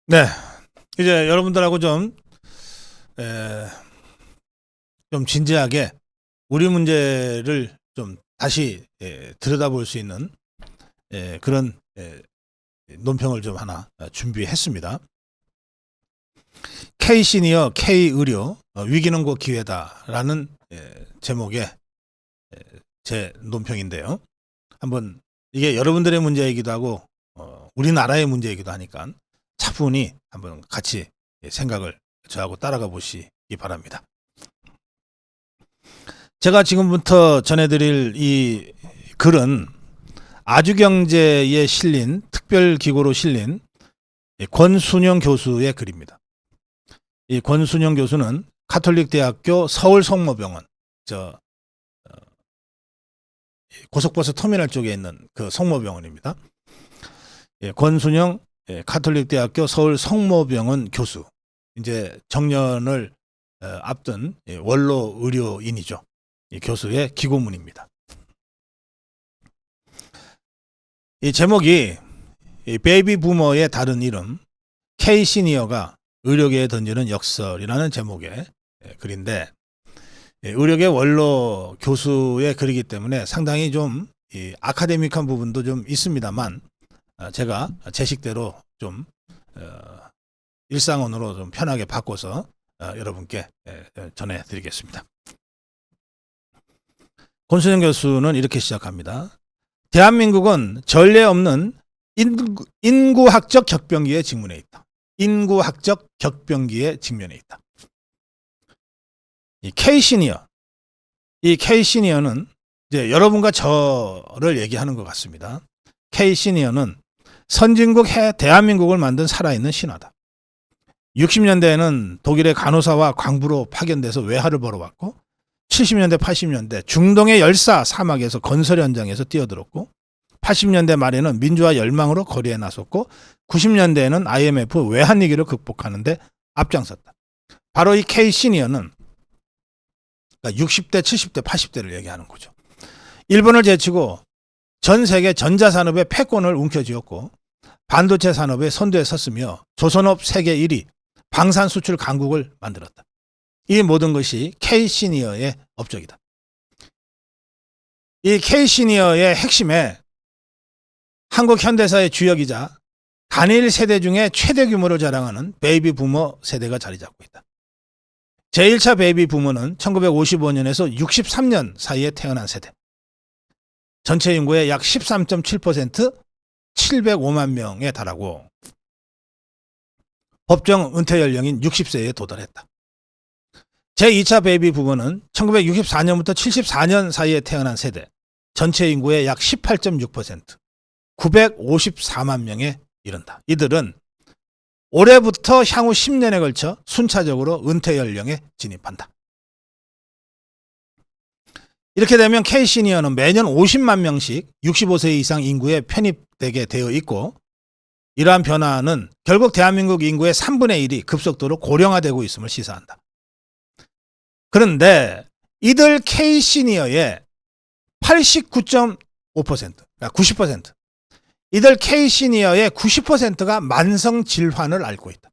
네, 이제 여러분들하고 에, 좀 진지하게 우리 문제를 좀 다시 들여다볼 수 있는 그런 논평을 좀 하나 준비했습니다. K 시니어 K 의료 위기는 곧 기회다라는 제목의 제 논평인데요. 한번 이게 여러분들의 문제이기도 하고 우리나라의 문제이기도 하니까 차분히 한번 같이 생각을 저하고 따라가 보시기 바랍니다. 제가 지금부터 전해드릴 이 글은 아주경제에 실린 특별기고로 실린 권순영 교수의 글입니다. 이 권순영 교수는 가톨릭대학교 서울성모병원 고속버스 터미널 쪽에 있는 그 성모병원입니다. 권순영 가톨릭대학교 서울성모병원 교수, 이제 정년을 앞둔 원로 의료인이죠. 이 교수의 기고문입니다. 이 제목이 베이비 부머의 다른 이름 K 시니어가 의료계에 던지는 역설이라는 제목의 글인데, 의료계 원로 교수의 글이기 때문에 상당히 좀 아카데믹한 부분도 좀 있습니다만, 제가 제 식대로 좀 일상언어로 좀 편하게 바꿔서 여러분께 전해드리겠습니다. 권순영 교수는 이렇게 시작합니다. 대한민국은 전례 없는 인구학적 격변기에 직면해 있다. 인구학적 격변기에 직면해 있다. 이 K 시니어는 이제 여러분과 저를 얘기하는 것 같습니다. K 시니어는 선진국 대한민국을 만든 살아있는 신화다. 60년대에는 독일의 간호사와 광부로 파견돼서 외화를 벌어왔고, 70년대 80년대 중동의 열사 사막에서 건설 현장에서 뛰어들었고, 80년대 말에는 민주화 열망으로 거리에 나섰고, 90년대에는 IMF 외환위기를 극복하는데 앞장섰다. 바로 이 K 시니어는 60대, 70대, 80대를 얘기하는 거죠. 일본을 제치고 전 세계 전자산업의 패권을 움켜쥐었고, 반도체 산업의 선두에 섰으며 조선업 세계 1위, 방산 수출 강국을 만들었다. 이 모든 것이 K 시니어의 업적이다. 이 K 시니어의 핵심에 한국 현대사의 주역이자 단일 세대 중에 최대 규모를 자랑하는 베이비 부머 세대가 자리 잡고 있다. 제1차 베이비 부머는 1955년에서 63년 사이에 태어난 세대. 전체 인구의 약 13.7%, 705만 명에 달하고 법정 은퇴 연령인 60세에 도달했다. 제2차 베이비 부머는 1964년부터 74년 사이에 태어난 세대. 전체 인구의 약 18.6%, 954만 명에 이른다. 이들은 올해부터 향후 10년에 걸쳐 순차적으로 은퇴 연령에 진입한다. 이렇게 되면 K 시니어는 매년 50만 명씩 65세 이상 인구에 편입되게 되어 있고, 이러한 변화는 결국 대한민국 인구의 3분의 1이 급속도로 고령화되고 있음을 시사한다. 그런데 이들 K 시니어의 89.5%, 그러니까 90%, 이들 K 시니어의 90%가 만성 질환을 앓고 있다.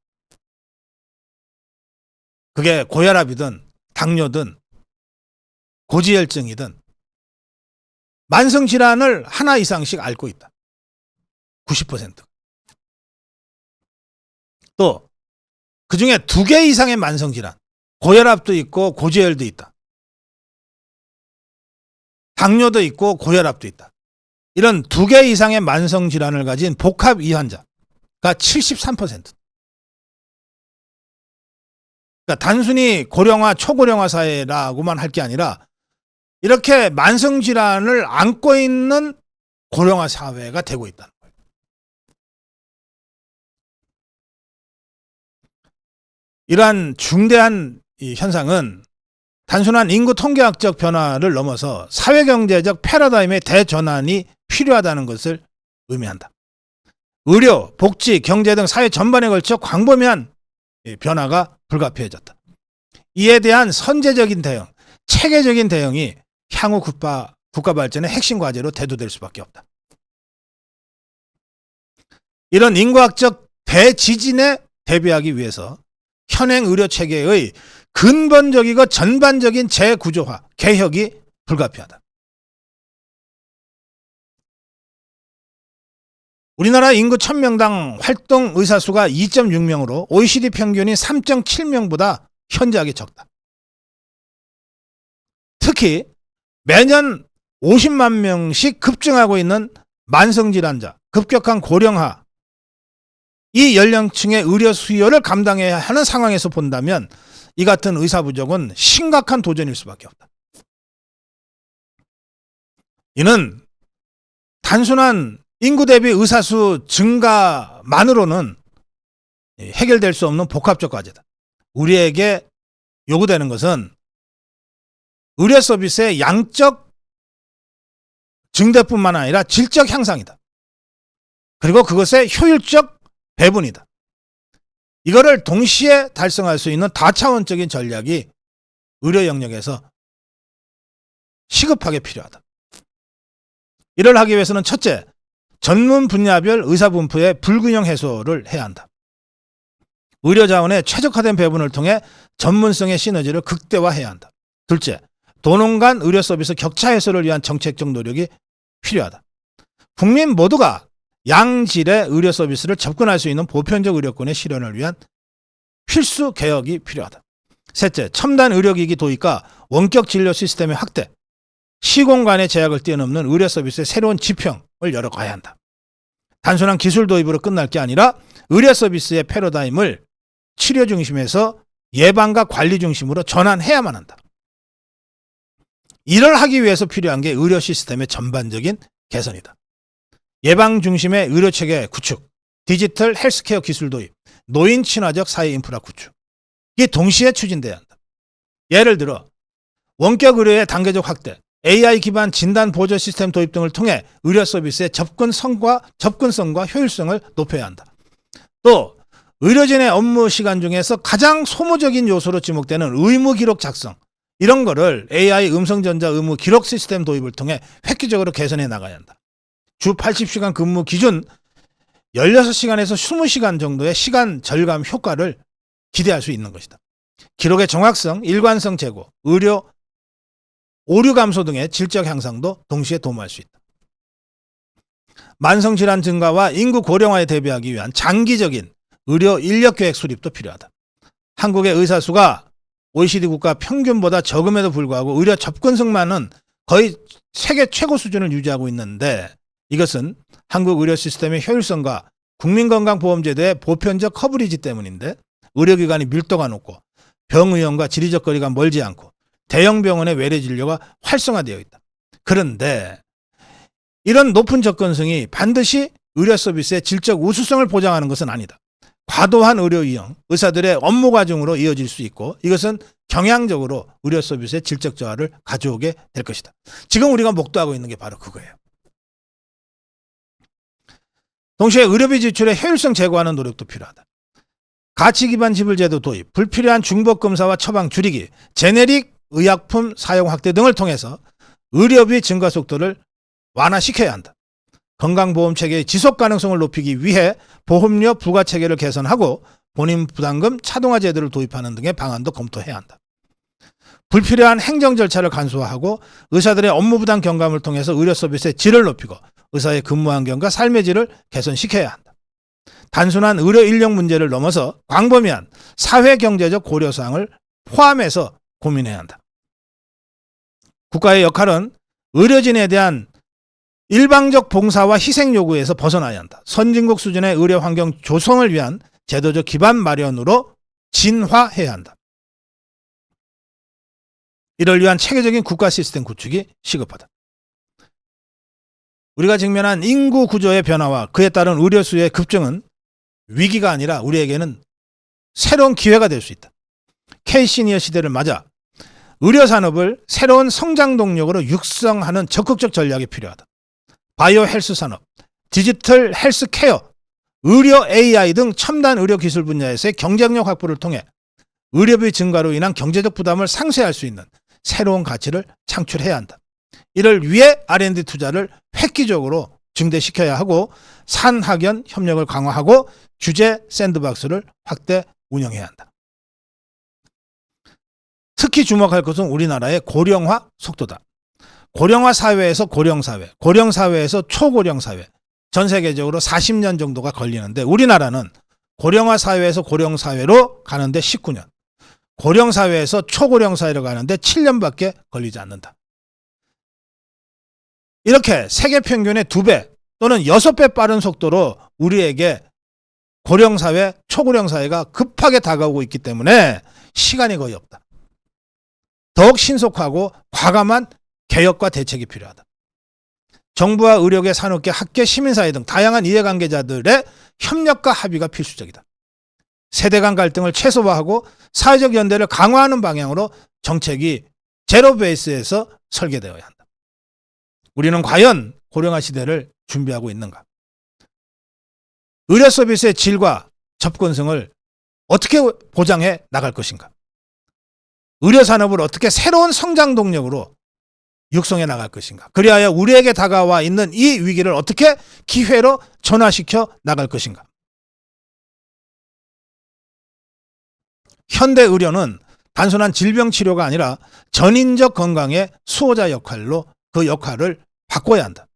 그게 고혈압이든 당뇨든 고지혈증이든 만성 질환을 하나 이상씩 앓고 있다. 90%. 또 그중에 2개 이상의 만성 질환, 고혈압도 있고 고지혈도 있다. 당뇨도 있고 고혈압도 있다. 이런 2개 이상의 만성 질환을 가진 복합 이환자가 73%. 그러니까 단순히 고령화, 초고령화 사회라고만 할 게 아니라 이렇게 만성 질환을 안고 있는 고령화 사회가 되고 있다는 거예요. 이러한 중대한 이 현상은 단순한 인구 통계학적 변화를 넘어서 사회경제적 패러다임의 대전환이 필요하다는 것을 의미한다. 의료, 복지, 경제 등 사회 전반에 걸쳐 광범위한 변화가 불가피해졌다. 이에 대한 선제적인 대응, 체계적인 대응이 향후 국가 발전의 핵심 과제로 대두될 수밖에 없다. 이런 인구학적 대지진에 대비하기 위해서 현행 의료 체계의 근본적이고 전반적인 재구조화, 개혁이 불가피하다. 우리나라 인구 1000명당 활동 의사 수가 2.6명으로 OECD 평균이 3.7명보다 현저하게 적다. 특히 매년 50만 명씩 급증하고 있는 만성질환자, 급격한 고령화, 이 연령층의 의료 수요를 감당해야 하는 상황에서 본다면 이 같은 의사 부족은 심각한 도전일 수밖에 없다. 이는 단순한 인구 대비 의사 수 증가만으로는 해결될 수 없는 복합적 과제다. 우리에게 요구되는 것은 의료 서비스의 양적 증대뿐만 아니라 질적 향상이다. 그리고 그것의 효율적 배분이다. 이거를 동시에 달성할 수 있는 다차원적인 전략이 의료 영역에서 시급하게 필요하다. 이를 하기 위해서는 첫째, 전문 분야별 의사 분포의 불균형 해소를 해야 한다. 의료 자원의 최적화된 배분을 통해 전문성의 시너지를 극대화해야 한다. 둘째, 도농 간 의료 서비스 격차 해소를 위한 정책적 노력이 필요하다. 국민 모두가 양질의 의료 서비스를 접근할 수 있는 보편적 의료권의 실현을 위한 필수 개혁이 필요하다. 셋째, 첨단 의료기기 도입과 원격 진료 시스템의 확대, 시공간의 제약을 뛰어넘는 의료 서비스의 새로운 지평을 열어가야 한다. 단순한 기술 도입으로 끝날 게 아니라 의료 서비스의 패러다임을 치료 중심에서 예방과 관리 중심으로 전환해야만 한다. 이를 하기 위해서 필요한 게 의료 시스템의 전반적인 개선이다. 예방 중심의 의료체계 구축, 디지털 헬스케어 기술 도입, 노인 친화적 사회 인프라 구축, 이게 동시에 추진돼야 한다. 예를 들어 원격 의료의 단계적 확대, AI 기반 진단 보조 시스템 도입 등을 통해 의료 서비스의 접근성과 효율성을 높여야 한다. 또 의료진의 업무 시간 중에서 가장 소모적인 요소로 지목되는 의무 기록 작성, 이런 거를 AI 음성전자 의무 기록 시스템 도입을 통해 획기적으로 개선해 나가야 한다. 주 80시간 근무 기준 16시간에서 20시간 정도의 시간 절감 효과를 기대할 수 있는 것이다. 기록의 정확성, 일관성 제고, 의료 오류 감소 등의 질적 향상도 동시에 도모할 수 있다. 만성질환 증가와 인구 고령화에 대비하기 위한 장기적인 의료 인력계획 수립도 필요하다. 한국의 의사 수가 OECD 국가 평균보다 적음에도 불구하고 의료 접근성만은 거의 세계 최고 수준을 유지하고 있는데, 이것은 한국 의료 시스템의 효율성과 국민건강보험제도의 보편적 커버리지 때문인데, 의료기관이 밀도가 높고 병의원과 지리적 거리가 멀지 않고 대형 병원의 외래 진료가 활성화되어 있다. 그런데 이런 높은 접근성이 반드시 의료 서비스의 질적 우수성을 보장하는 것은 아니다. 과도한 의료 이용, 의사들의 업무 과중으로 이어질 수 있고, 이것은 경향적으로 의료 서비스의 질적 저하를 가져오게 될 것이다. 지금 우리가 목도하고 있는 게 바로 그거예요. 동시에 의료비 지출의 효율성 제고하는 노력도 필요하다. 가치 기반 지불 제도 도입, 불필요한 중복 검사와 처방 줄이기, 제네릭 의약품 사용 확대 등을 통해서 의료비 증가 속도를 완화시켜야 한다. 건강보험 체계의 지속 가능성을 높이기 위해 보험료 부과 체계를 개선하고 본인 부담금 차등화 제도를 도입하는 등의 방안도 검토해야 한다. 불필요한 행정 절차를 간소화하고 의사들의 업무 부담 경감을 통해서 의료 서비스의 질을 높이고 의사의 근무 환경과 삶의 질을 개선시켜야 한다. 단순한 의료 인력 문제를 넘어서 광범위한 사회 경제적 고려사항을 포함해서 고민해야 한다. 국가의 역할은 의료진에 대한 일방적 봉사와 희생 요구에서 벗어나야 한다. 선진국 수준의 의료 환경 조성을 위한 제도적 기반 마련으로 진화해야 한다. 이를 위한 체계적인 국가 시스템 구축이 시급하다. 우리가 직면한 인구 구조의 변화와 그에 따른 의료 수요의 급증은 위기가 아니라 우리에게는 새로운 기회가 될 수 있다. K시니어 시대를 맞아 의료 산업을 새로운 성장 동력으로 육성하는 적극적 전략이 필요하다. 바이오 헬스 산업, 디지털 헬스 케어, 의료 AI 등 첨단 의료 기술 분야에서의 경쟁력 확보를 통해 의료비 증가로 인한 경제적 부담을 상쇄할 수 있는 새로운 가치를 창출해야 한다. 이를 위해 R&D 투자를 획기적으로 증대시켜야 하고 산학연 협력을 강화하고 규제 샌드박스를 확대 운영해야 한다. 특히 주목할 것은 우리나라의 고령화 속도다. 고령화 사회에서 고령사회, 고령사회에서 초고령사회, 전 세계적으로 40년 정도가 걸리는데 우리나라는 고령화 사회에서 고령사회로 가는데 19년, 고령사회에서 초고령사회로 가는데 7년밖에 걸리지 않는다. 이렇게 세계 평균의 2배 또는 6배 빠른 속도로 우리에게 고령사회, 초고령사회가 급하게 다가오고 있기 때문에 시간이 거의 없다. 더욱 신속하고 과감한 개혁과 대책이 필요하다. 정부와 의료계, 산업계, 학계, 시민사회 등 다양한 이해관계자들의 협력과 합의가 필수적이다. 세대 간 갈등을 최소화하고 사회적 연대를 강화하는 방향으로 정책이 제로 베이스에서 설계되어야 한다. 우리는 과연 고령화 시대를 준비하고 있는가? 의료 서비스의 질과 접근성을 어떻게 보장해 나갈 것인가? 의료 산업을 어떻게 새로운 성장 동력으로 육성해 나갈 것인가? 그리하여 우리에게 다가와 있는 이 위기를 어떻게 기회로 전환시켜 나갈 것인가? 현대 의료는 단순한 질병 치료가 아니라 전인적 건강의 수호자 역할로 그 역할을 바꿔야 한다.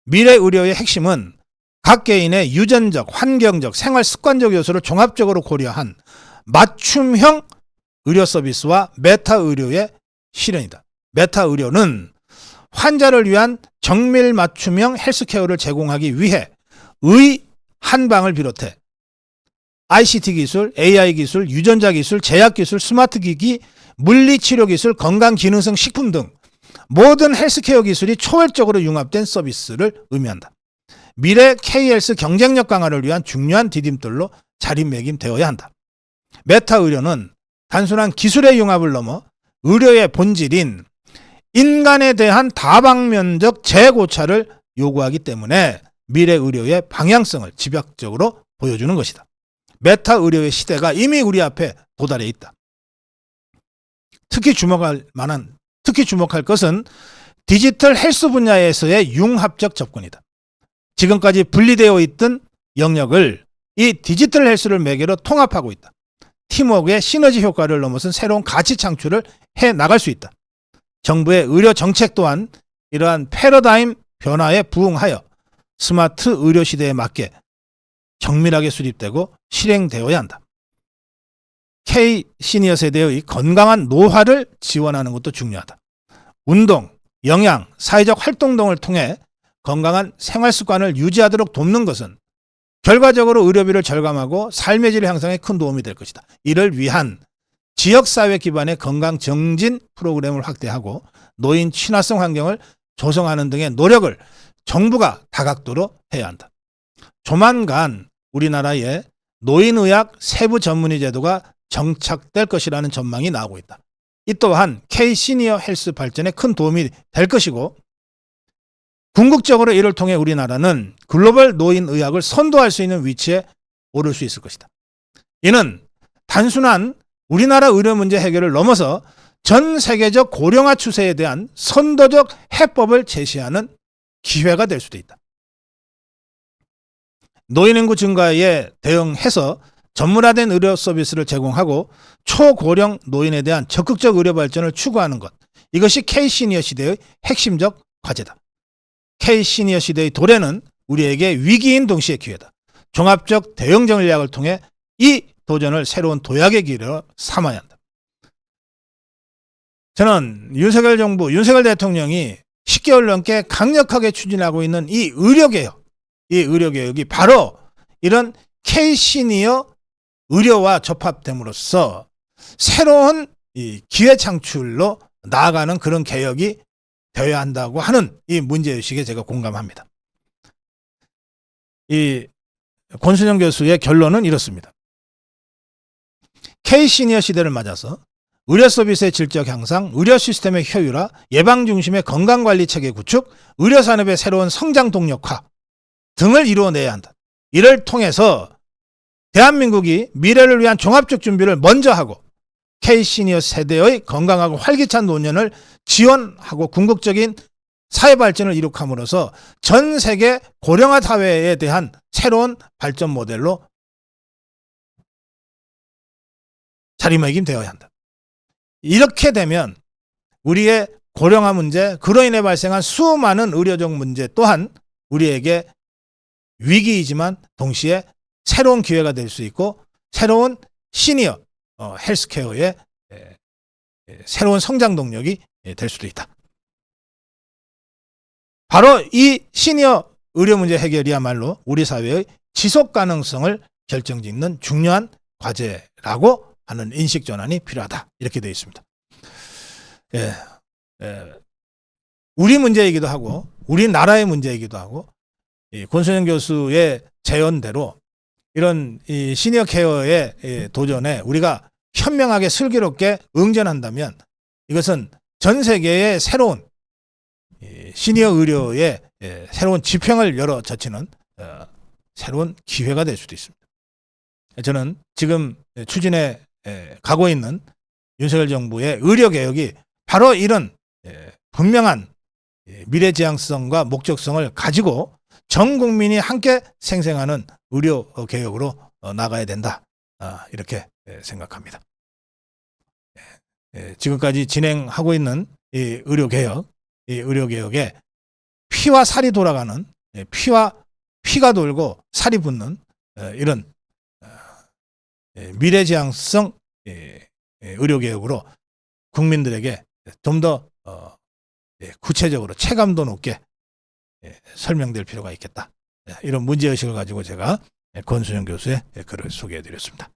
미래 의료의 핵심은 각 개인의 유전적, 환경적, 생활 습관적 요소를 종합적으로 고려한 맞춤형 의료 서비스와 메타 의료의 실현이다. 메타 의료는 환자를 위한 정밀 맞춤형 헬스케어를 제공하기 위해 의 한방을 비롯해 ICT 기술, AI 기술, 유전자 기술, 제약 기술, 스마트 기기, 물리치료 기술, 건강기능성 식품 등 모든 헬스케어 기술이 초월적으로 융합된 서비스를 의미한다. 미래 K헬스 경쟁력 강화를 위한 중요한 디딤돌로 자리매김되어야 한다. 메타 의료는 단순한 기술의 융합을 넘어 의료의 본질인 인간에 대한 다방면적 재고찰을 요구하기 때문에 미래 의료의 방향성을 집약적으로 보여주는 것이다. 메타 의료의 시대가 이미 우리 앞에 도달해 있다. 특히 주목할 것은 디지털 헬스 분야에서의 융합적 접근이다. 지금까지 분리되어 있던 영역을 이 디지털 헬스를 매개로 통합하고 있다. 팀워크의 시너지 효과를 넘어선 새로운 가치 창출을 해 나갈 수 있다. 정부의 의료 정책 또한 이러한 패러다임 변화에 부응하여 스마트 의료 시대에 맞게 정밀하게 수립되고 실행되어야 한다. K 시니어 세대의 건강한 노화를 지원하는 것도 중요하다. 운동, 영양, 사회적 활동 등을 통해 건강한 생활 습관을 유지하도록 돕는 것은 결과적으로 의료비를 절감하고 삶의 질 향상에 큰 도움이 될 것이다. 이를 위한 지역사회 기반의 건강 정진 프로그램을 확대하고 노인 친화성 환경을 조성하는 등의 노력을 정부가 다각도로 해야 한다. 조만간 우리나라에 노인의학 세부 전문의 제도가 정착될 것이라는 전망이 나오고 있다. 이 또한 K 시니어 헬스 발전에 큰 도움이 될 것이고 궁극적으로 이를 통해 우리나라는 글로벌 노인의학을 선도할 수 있는 위치에 오를 수 있을 것이다. 이는 단순한 우리나라 의료 문제 해결을 넘어서 전 세계적 고령화 추세에 대한 선도적 해법을 제시하는 기회가 될 수도 있다. 노인 인구 증가에 대응해서 전문화된 의료 서비스를 제공하고 초고령 노인에 대한 적극적 의료 발전을 추구하는 것. 이것이 K시니어 시대의 핵심적 과제다. K시니어 시대의 도래는 우리에게 위기인 동시에 기회다. 종합적 대응 전략을 통해 이 도전을 새로운 도약의 기회로 삼아야 한다. 저는 윤석열 정부, 윤석열 대통령이 10개월 넘게 강력하게 추진하고 있는 이 의료개혁이 바로 이런 K시니어 의료와 접합됨으로써 새로운 이 기회 창출로 나아가는 그런 개혁이 되어야 한다고 하는 이 문제의식에 제가 공감합니다. 이 권순영 교수의 결론은 이렇습니다. K시니어 시대를 맞아서 의료 서비스의 질적 향상, 의료 시스템의 효율화, 예방 중심의 건강관리 체계 구축, 의료 산업의 새로운 성장 동력화 등을 이루어내야 한다. 이를 통해서 대한민국이 미래를 위한 종합적 준비를 먼저 하고 K시니어 세대의 건강하고 활기찬 노년을 지원하고 궁극적인 사회 발전을 이룩함으로써 전 세계 고령화 사회에 대한 새로운 발전 모델로 자리매김되어야 한다. 이렇게 되면 우리의 고령화 문제, 그로 인해 발생한 수많은 의료적 문제 또한 우리에게 위기이지만 동시에 새로운 기회가 될 수 있고 새로운 시니어 헬스케어의 새로운 성장 동력이 될 수도 있다. 바로 이 시니어 의료 문제 해결이야말로 우리 사회의 지속 가능성을 결정짓는 중요한 과제라고 하는 인식 전환이 필요하다. 이렇게 되어 있습니다. 우리 문제이기도 하고 우리나라의 문제이기도 하고 권순영 교수의 제언대로 이런 이 시니어 케어의 도전에 우리가 현명하게 슬기롭게 응전한다면 이것은 전 세계의 새로운 시니어 의료의 새로운 지평을 열어 젖히는 새로운 기회가 될 수도 있습니다. 저는 지금 추진해 가고 있는 윤석열 정부의 의료개혁이 바로 이런 분명한 미래지향성과 목적성을 가지고 전 국민이 함께 생생하는 의료개혁으로 나가야 된다. 이렇게 생각합니다. 지금까지 진행하고 있는 이 의료개혁에 피와 살이 돌아가는 피가 돌고 살이 붙는 이런 미래지향성 의료개혁으로 국민들에게 좀 더 구체적으로 체감도 높게 설명될 필요가 있겠다. 이런 문제의식을 가지고 제가 권순영 교수의 글을 소개해드렸습니다.